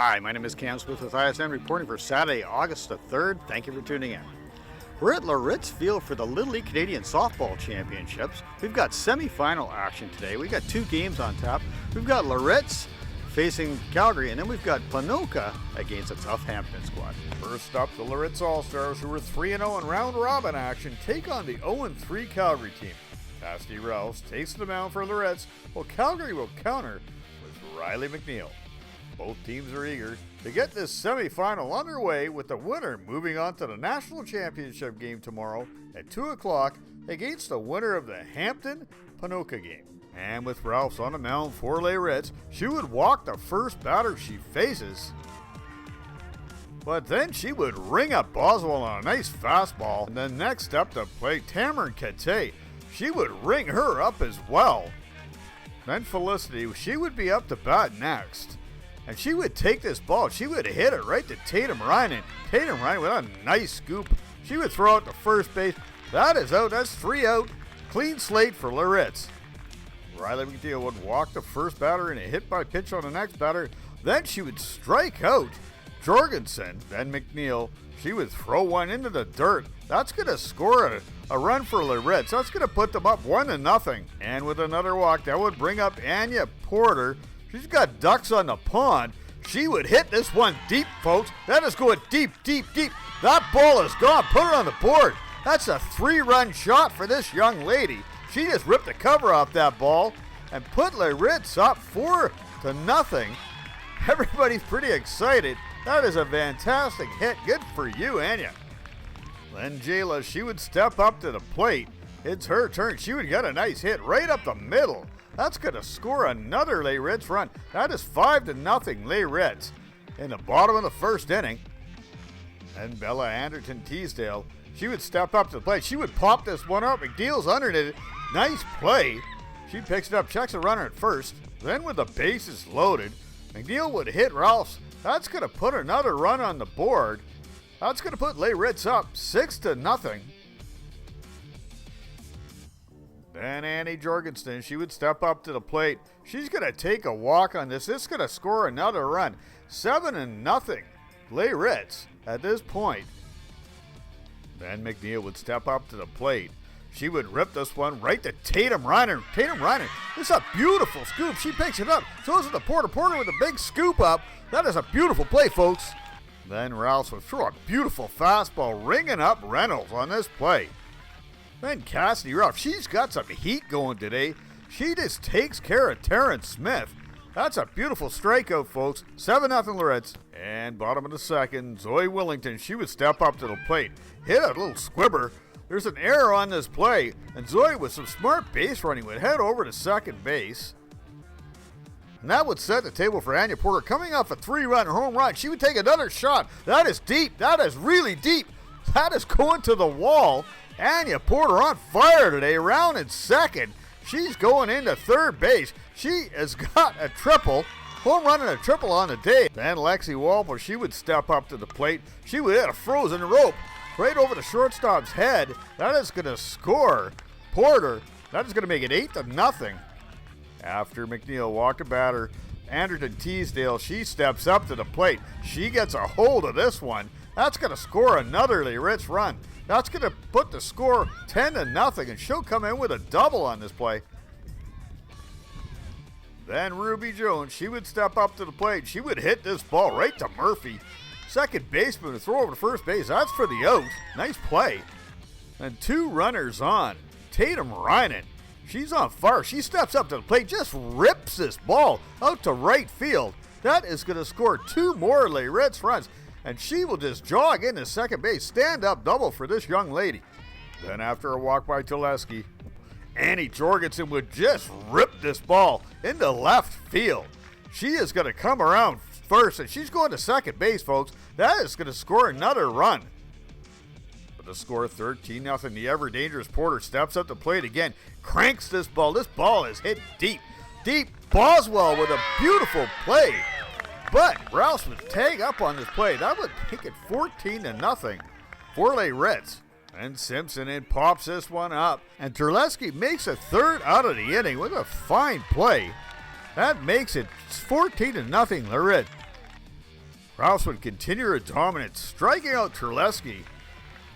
Hi, my name is Cam Smith with ISN reporting for Saturday, August the 3rd. Thank you for tuning in. We're at Larette's Field for the Little League Canadian Softball Championships. We've got semi-final action today. We've got two games on tap. We've got Larette's facing Calgary, and then we've got Panocha against a tough Hampton squad. First up, the Larette's All-Stars, who were 3-0 in round-robin action, take on the 0-3 Calgary team. Cassidy Rouse takes the mound for Larette's, while Calgary will counter with Riley McNeil. Both teams are eager to get this semifinal underway, with the winner moving on to the national championship game tomorrow at 2 o'clock against the winner of the Hampton Panocha game. And with Rouse on the mound for Layritz, she would walk the first batter she faces. But then she would ring up Boswell on a nice fastball. And then next up to play Tamron Kate, she would ring her up as well. Then Felicity, she would be up to bat next. And she would take this ball, she would hit it right to Tatum Ryan. Tatum Ryan with a nice scoop. She would throw it to first base. That is out, that's 3 out. Clean slate for Larette's. Riley McNeil would walk the first batter and a hit by pitch on the next batter. Then she would strike out Jorgensen. Then McNeil, she would throw one into the dirt. That's going to score a run for Larette's. That's going to put them up 1-0. And with another walk, that would bring up Anya Porter. She's got ducks on the pond. She would hit this one deep, folks. That is going deep, deep, deep. That ball is gone. Put it on the board. That's a 3-run shot for this young lady. She just ripped the cover off that ball and put Larette's up 4-0. Everybody's pretty excited. That is a fantastic hit. Good for you, Anya. Then Jayla, she would step up to the plate. It's her turn. She would get a nice hit right up the middle. That's going to score another Layritz run. That is 5-0 Layritz in the bottom of the first inning. And Bella Anderton Teasdale, she would step up to the plate. She would pop this one up. McNeil's underneath it. Nice play. She picks it up, checks the runner at first. Then with the bases loaded, McNeil would hit Rouse. That's going to put another run on the board. That's going to put Layritz up 6-0. Then Annie Jorgensen, she would step up to the plate. She's going to take a walk on this. This is going to score another run. 7-0 Layritz at this point. Then McNeil would step up to the plate. She would rip this one right to Tatum Reiner. Tatum Reiner, this is a beautiful scoop. She picks it up. So is it the Porter. Porter with a big scoop up. That is a beautiful play, folks. Then Rouse would throw a beautiful fastball, ringing up Reynolds on this play. Then Cassidy Ruff, she's got some heat going today. She just takes care of Terrence Smith. That's a beautiful strikeout, folks. 7-0 Larette's. And bottom of the second, Zoe Willington, she would step up to the plate. Hit a little squibber. There's an error on this play, and Zoe with some smart base running would head over to second base. And that would set the table for Anya Porter. Coming off a 3-run home run, she would take another shot. That is deep. That is really deep. That is going to the wall. Anya Porter on fire today, round in second. She's going into third base. She has got a triple, home run and a triple on the day. Then Lexi Walpole, she would step up to the plate. She would hit a frozen rope right over the shortstop's head. That is going to score Porter. That is going to make it 8-0. After McNeil walked a batter, Anderton Teasdale, she steps up to the plate. She gets a hold of this one. That's going to score another Layritz run. That's going to put the score 10-0, and she'll come in with a double on this play. Then Ruby Jones, she would step up to the plate. She would hit this ball right to Murphy. Second baseman to throw over to first base. That's for the out. Nice play. And two runners on. Tatum Reinen, she's on fire. She steps up to the plate, just rips this ball out to right field. That is going to score two more Layritz runs. And she will just jog into second base. Stand-up double for this young lady. Then after a walk by Tuleski, Annie Jorgensen would just rip this ball into left field. She is going to come around first, and she's going to second base, folks. That is going to score another run. But the score 13-0. The ever-dangerous Porter steps up to plate again. Cranks this ball. This ball is hit deep. Deep. Boswell with a beautiful play. But Rouse would tag up on this play. That would make it 14-0 for Layritz. And Simpson in pops this one up. And Terleski makes a third out of the inning with a fine play. That makes it 14-0 Larette. Rouse would continue her dominance, striking out Terleski.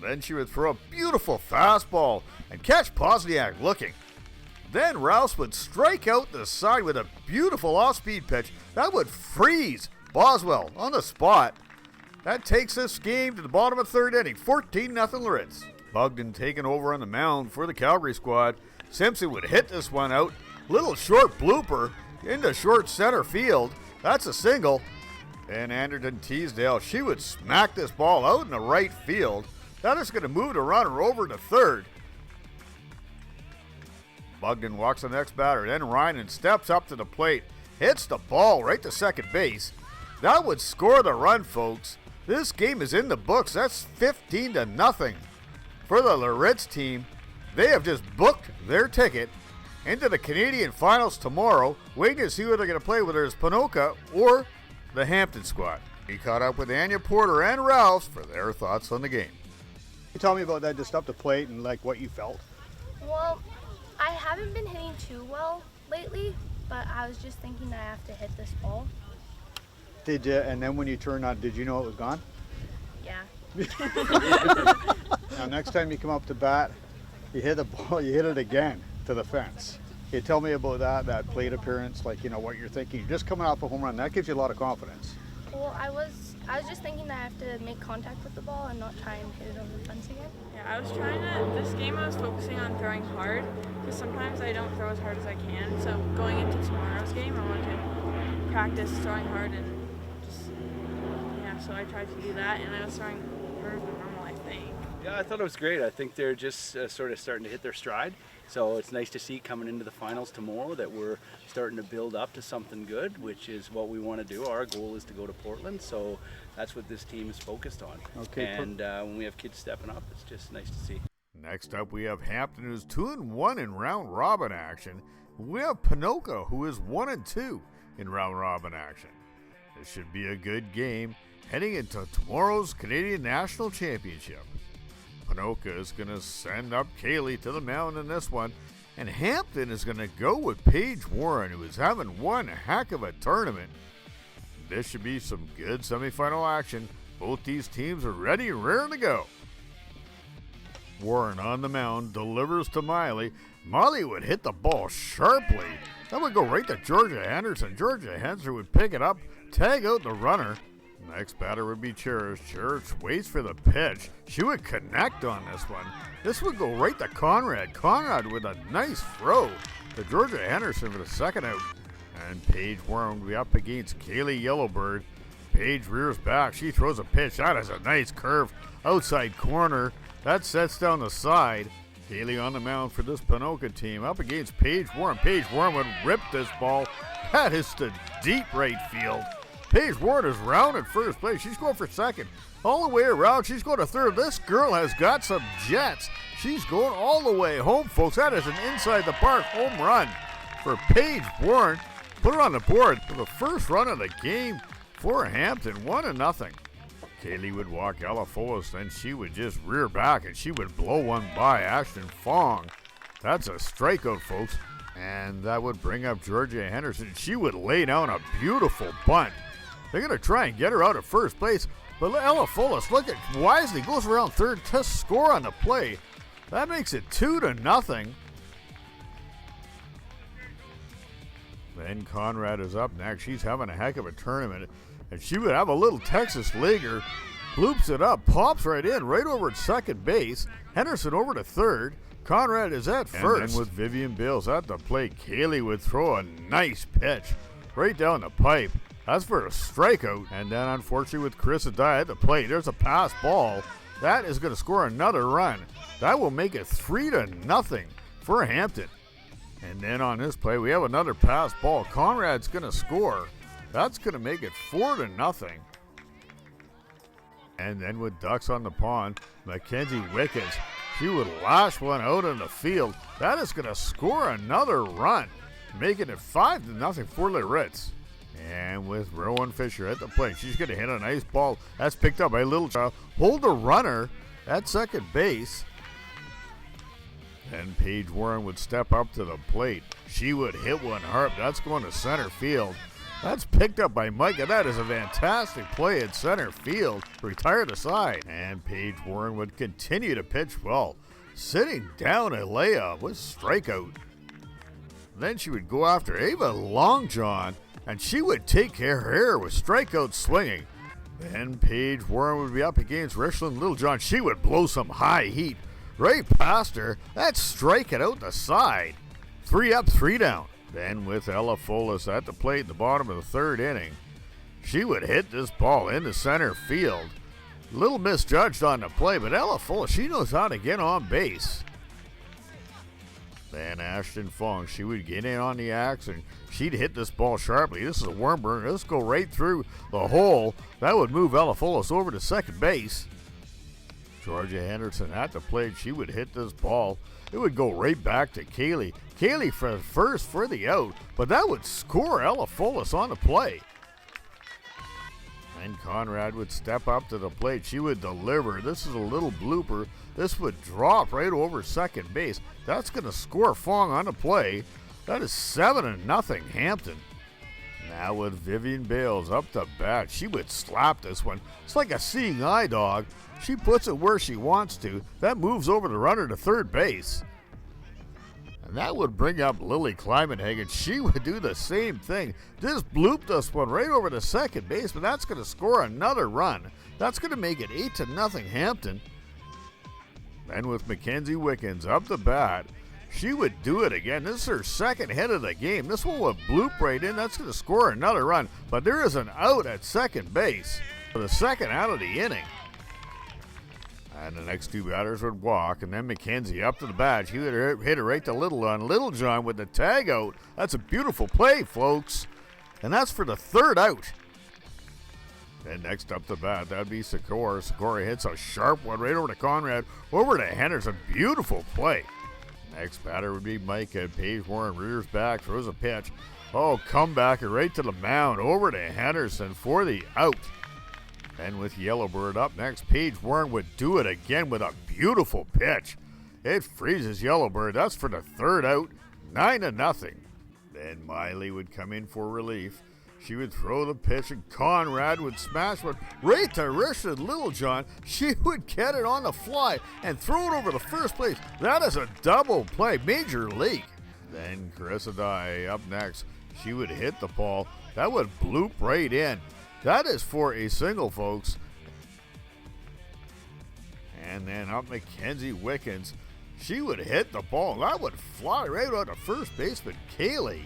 Then she would throw a beautiful fastball and catch Pozniak looking. Then Rouse would strike out the side with a beautiful off-speed pitch that would freeze Boswell on the spot. That takes this game to the bottom of third inning, 14-0 Laritz. Bogdan taking over on the mound for the Calgary squad. Simpson would hit this one out. Little short blooper into short center field. That's a single. And Anderton Teasdale, she would smack this ball out in the right field. That is going to move the runner over to third. Bogdan walks the next batter. Then Rynan steps up to the plate. Hits the ball right to second base. That would score the run, folks. This game is in the books. That's 15-0. For the Laritz team, they have just booked their ticket into the Canadian Finals tomorrow, waiting to see who they're going to play, whether it's Panocha or the Hampton squad. He caught up with Anya Porter and Rouse for their thoughts on the game. You tell me about that, just up the plate and like what you felt. Well, I haven't been hitting too well lately, but I was just thinking I have to hit this ball. Did you? And then when you turned on, did you know it was gone? Yeah. Now next time you come up to bat, you hit the ball, you hit it again to the fence. Can you tell me about that plate appearance, like, you know, what you're thinking? You're just coming off a home run. That gives you a lot of confidence. Well, I was just thinking that I have to make contact with the ball and not try and hit it over the fence again. Yeah, I was trying to, this game I was focusing on throwing hard, because sometimes I don't throw as hard as I can. So going into tomorrow's game, I wanted to practice throwing hard and just, yeah, so I tried to do that, and I was throwing harder than normal, I think. Yeah, I thought it was great. I think they're just sort of starting to hit their stride. So it's nice to see coming into the finals tomorrow that we're starting to build up to something good, which is what we want to do. Our goal is to go to Portland, so that's what this team is focused on. Okay. And when we have kids stepping up, it's just nice to see. Next up, we have Hampton, who's 2-1 in round robin action. We have Panocha, who is 1-2 in round robin action. This should be a good game heading into tomorrow's Canadian National Championship. Panocha is going to send up Kaylee to the mound in this one, and Hampton is going to go with Paige Warren, who is having one heck of a tournament. This should be some good semifinal action. Both these teams are ready and raring to go. Warren on the mound delivers to Miley. Miley would hit the ball sharply. That would go right to Georgia Henderson. Georgia Henderson would pick it up, tag out the runner. Next batter would be Cherish. Cherish waits for the pitch. She would connect on this one. This would go right to Conrad. Conrad with a nice throw to Georgia Henderson for the second out. And Paige Warren would be up against Kaylee Yellowbird. Paige rears back. She throws a pitch. That is a nice curve outside corner. That sets down the side. Kaylee on the mound for this Panocha team up against Paige Warren. Paige Warren would rip this ball. That is to deep right field. Paige Warren is round at first place. She's going for second. All the way around, she's going to third. This girl has got some jets. She's going all the way home, folks. That is an inside the park home run for Paige Warren. Put her on the board for the first run of the game for Hampton, 1-0. Kaylee would walk Alafoas, then she would just rear back and she would blow one by Ashton Fong. That's a strikeout, folks. And that would bring up Georgia Henderson. She would lay down a beautiful bunt. They're going to try and get her out at first place. But Ella Fullis, look at wisely, goes around third to score on the play. That makes it 2-0. Then Conrad is up next. She's having a heck of a tournament. And she would have a little Texas leaguer. Bloops it up, pops right in, right over at second base. Henderson over to third. Conrad is at first. And then with Vivian Bales at the plate, Kaylee would throw a nice pitch right down the pipe. That's for a strikeout. And then, unfortunately, with Chris Adai at the plate, there's a pass ball. That is going to score another run. That will make it 3-0 for Hampton. And then on this play, we have another pass ball. Conrad's going to score. That's going to make it 4-0. And then with ducks on the pond, Mackenzie Wickens, she would lash one out in the field. That is going to score another run, making it 5-0 for Laritz. And with Rowan Fisher at the plate, she's going to hit a nice ball. That's picked up by Little Child. Hold the runner at second base. Then Paige Warren would step up to the plate. She would hit one hard. That's going to center field. That's picked up by Mike, and that is a fantastic play in center field. Retired aside. And Paige Warren would continue to pitch well, sitting down a layup with strikeout. Then she would go after Ava Longjohn, and she would take care of her with strikeout swinging. Then Paige Warren would be up against Richland Littlejohn. She would blow some high heat right past her. That's striking out the side. 3 up, 3 down. Then with Ella Folis at the plate in the bottom of the third inning, she would hit this ball into center field. A little misjudged on the play, but Ella Folis, she knows how to get on base. Then Ashton Fong, she would get in on the axe and she'd hit this ball sharply. This is a worm burner. This go right through the hole. That would move Ella Folis over to second base. Georgia Henderson at the plate. She would hit this ball. It would go right back to Kaylee. Kaylee for the first for the out, but that would score Ella Folis on the play. And Conrad would step up to the plate. She would deliver. This is a little blooper. This would drop right over second base. That's going to score Fong on the play. That is 7-0 Hampton. Now with Vivian Bales up to bat, she would slap this one. It's like a seeing eye dog. She puts it where she wants to. That moves over the runner to third base. And that would bring up Lily Kleimenhagen. She would do the same thing. Just bloop this one right over to second base, but that's going to score another run. That's going to make it 8-0 Hampton. Then with Mackenzie Wickens up the bat, she would do it again. This is her second hit of the game. This one would bloop right in. That's going to score another run. But there is an out at second base for the second out of the inning. And the next 2 batters would walk, and then Mackenzie up to the bat. He would hit it right to Littlejohn. Littlejohn with the tag out. That's a beautiful play, folks. And that's for the third out. Then next up the bat, that'd be Sikora. Sikora hits a sharp one right over to Conrad, over to Henderson. Beautiful play. Next batter would be Mike, and Paige Warren rears back, throws a pitch. Oh, comebacker right to the mound, over to Henderson for the out. And with Yellowbird up next, Paige Warren would do it again with a beautiful pitch. It freezes Yellowbird. That's for the third out, 9-0. Then Miley would come in for relief. She would throw the pitch, and Conrad would smash one right to Richard Littlejohn. She would get it on the fly and throw it over the first place. That is a double play, major league. Then Carissa Dye up next. She would hit the ball. That would bloop right in. That is for a single, folks. And then up Mackenzie Wickens. She would hit the ball. That would fly right out to first baseman Kaylee.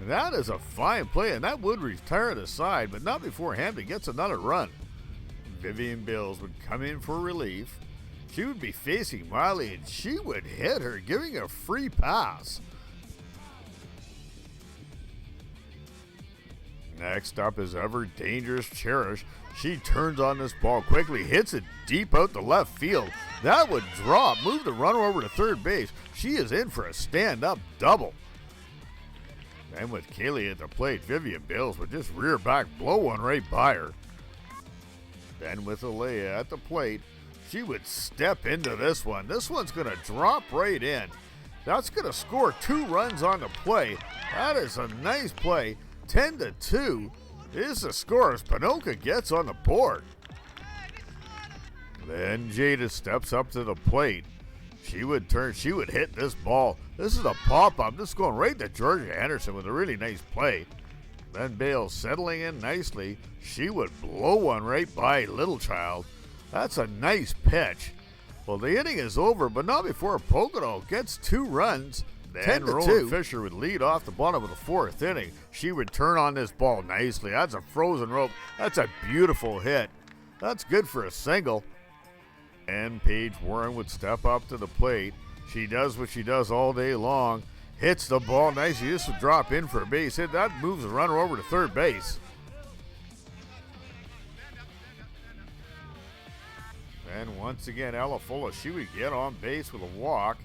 That is a fine play, and that would retire the side, but not before Hampton gets another run. Vivian Bills would come in for relief. She would be facing Miley, and she would hit her, giving a free pass. Next up is ever dangerous Cherish. She turns on this ball quickly, hits it deep out the left field. That would drop, move the runner over to third base. She is in for a stand-up double. And with Kaylee at the plate, Vivian Bales would just rear back, blow one right by her. Then with Alea at the plate, she would step into this one. This one's going to drop right in. That's going to score 2 runs on the play. That is a nice play. 10-2 is the score as Panocha gets on the board. Then Jada steps up to the plate. She would hit this ball. This is a pop-up. This is going right to Georgia Henderson with a really nice play. Then Bales settling in nicely. She would blow one right by Littlechild. That's a nice pitch. Well, the inning is over, but not before Pocono gets 2 runs. Then Roland Fisher would lead off the bottom of the 4th inning. She would turn on this ball nicely. That's a frozen rope. That's a beautiful hit. That's good for a single. And Paige Warren would step up to the plate. She does what she does all day long. Hits the ball nicely. This would drop in for a base hit. That moves the runner over to third base. And once again, Ella Fuller, she would get on base with a walk.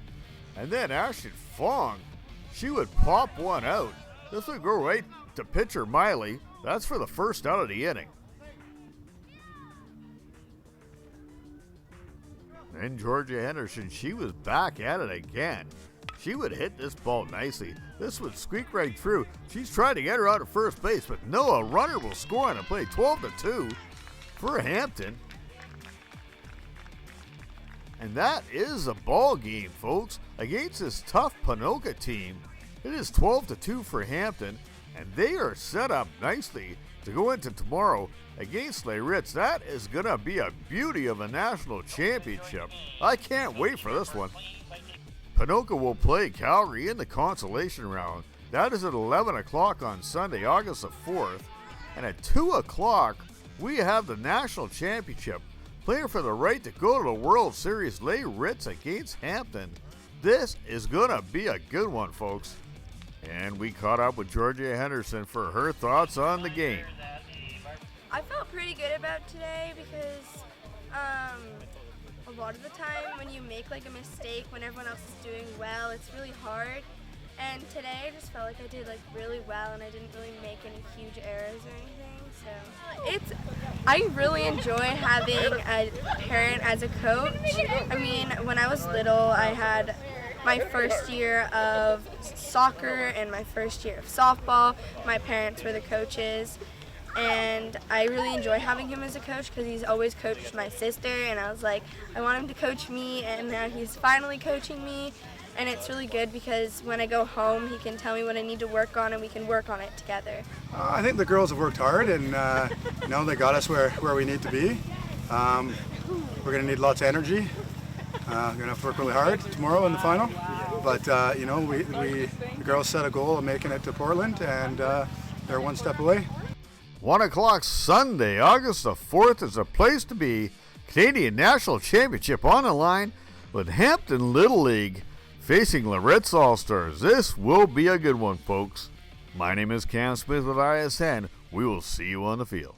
And then Ashton Fong, she would pop one out. This would go right to pitcher Miley. That's for the first out of the inning. Then Georgia Henderson, she was back at it again. She would hit this ball nicely. This would squeak right through. She's trying to get her out of first base, but no, a runner will score on a play. 12-2 for Hampton. And that is a ball game, folks, against this tough Panocha team. It is 12-2 for Hampton, and they are set up nicely to go into tomorrow against Layritz. That is going to be a beauty of a national championship. I can't wait for this one. Panocha will play Calgary in the consolation round. That is at 11 o'clock on Sunday, August the 4th. And at 2 o'clock, we have the national championship. Playing for the right to go to the World Series, Layritz against Hampton. This is going to be a good one, folks. And we caught up with Georgia Henderson for her thoughts on the game. I felt pretty good about today because a lot of the time when you make like a mistake when everyone else is doing well, it's really hard. And today I just felt like I did like really well and I didn't really make any huge errors or anything. So I really enjoy having a parent as a coach. I mean, when I was little, I had my first year of soccer and my first year of softball. My parents were the coaches. And I really enjoy having him as a coach because he's always coached my sister, and I was like, I want him to coach me, and now he's finally coaching me. And it's really good because when I go home, he can tell me what I need to work on, and we can work on it together. I think the girls have worked hard, and they got us where we need to be. We're going to need lots of energy. We're going to have to work really hard tomorrow in the final. But the girls set a goal of making it to Portland, and they're one step away. 1 o'clock Sunday, August the 4th is a place to be. Canadian National Championship on the line with Hampton Little League facing Larette's All-Stars. This will be a good one, folks. My name is Cam Smith with ISN. We will see you on the field.